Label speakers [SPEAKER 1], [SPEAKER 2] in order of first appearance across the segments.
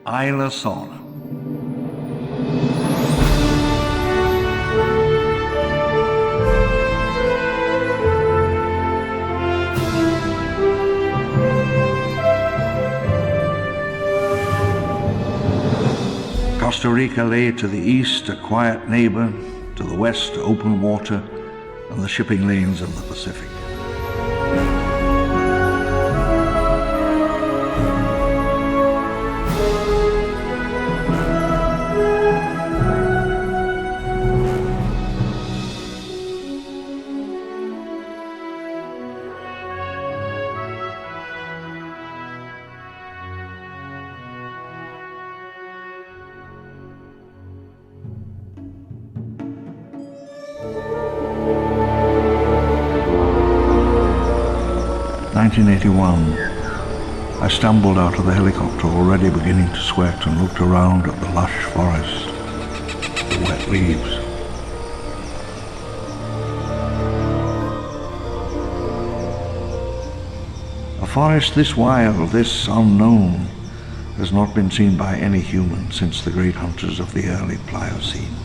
[SPEAKER 1] Isla Sorna. Costa Rica lay to the east, a quiet neighbor, to the west, open water, and the shipping lanes of the Pacific. I stumbled out of the helicopter, already beginning to sweat, and looked around at the lush forest, the wet leaves. A forest this wild, this unknown, has not been seen by any human since the great hunters of the early Pliocene.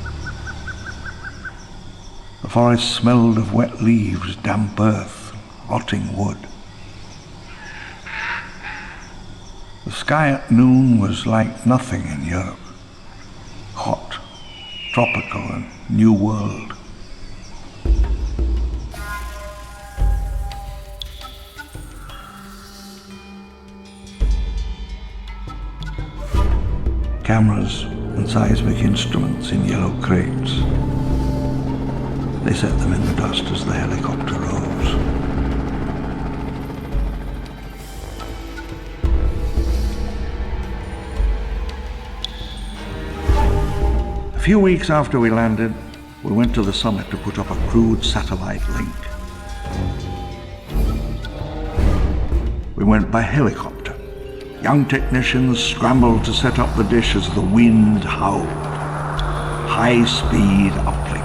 [SPEAKER 1] The forest smelled of wet leaves, damp earth, rotting wood. The sky at noon was like nothing in Europe. Hot, tropical, and new world. Cameras and seismic instruments in yellow crates. They set them in the dust as the helicopter rose. A few weeks after we landed, we went to the summit to put up a crude satellite link. We went by helicopter. Young technicians scrambled to set up the dish as the wind howled. High-speed uplink.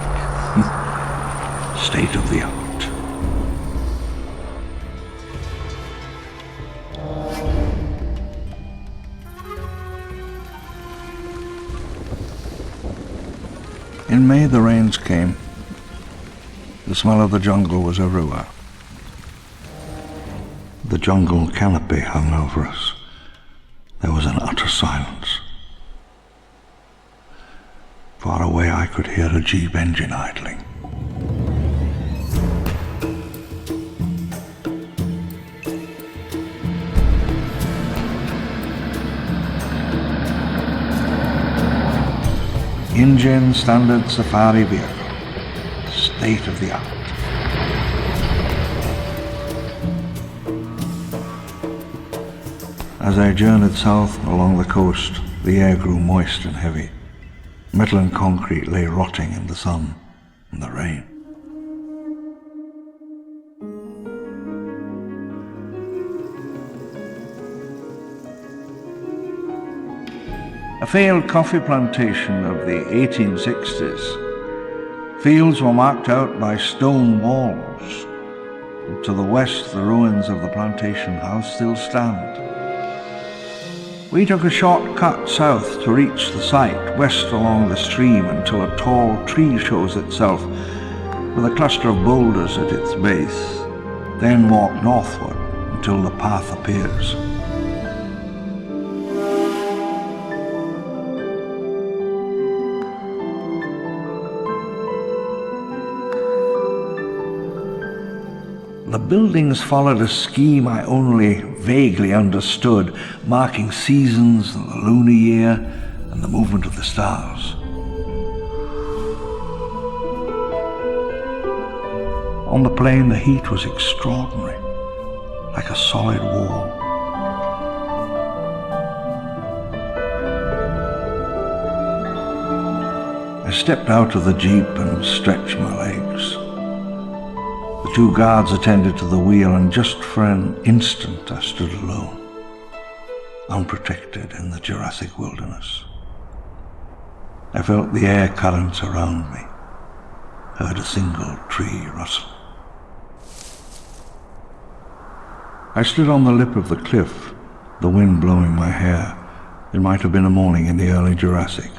[SPEAKER 1] State of the art. In May, the rains came. The smell of the jungle was everywhere. The jungle canopy hung over us. There was an utter silence. Far away, I could hear a jeep engine idling. InGen standard safari vehicle, state of the art. As I journeyed south along the coast, the air grew moist and heavy. Metal and concrete lay rotting in the sun and the rain. A failed coffee plantation of the 1860s. Fields were marked out by stone walls. And to the west, the ruins of the plantation house still stand. We took a short cut south to reach the site, west along the stream until a tall tree shows itself with a cluster of boulders at its base, then walk northward until the path appears. The buildings followed a scheme I only vaguely understood, marking seasons and the lunar year and the movement of the stars. On the plain, the heat was extraordinary, like a solid wall. I stepped out of the jeep and stretched my legs. The two guards attended to the wheel, and just for an instant I stood alone, unprotected in the Jurassic wilderness. I felt the air currents around me, heard a single tree rustle. I stood on the lip of the cliff, the wind blowing my hair, It might have been a morning in the early Jurassic.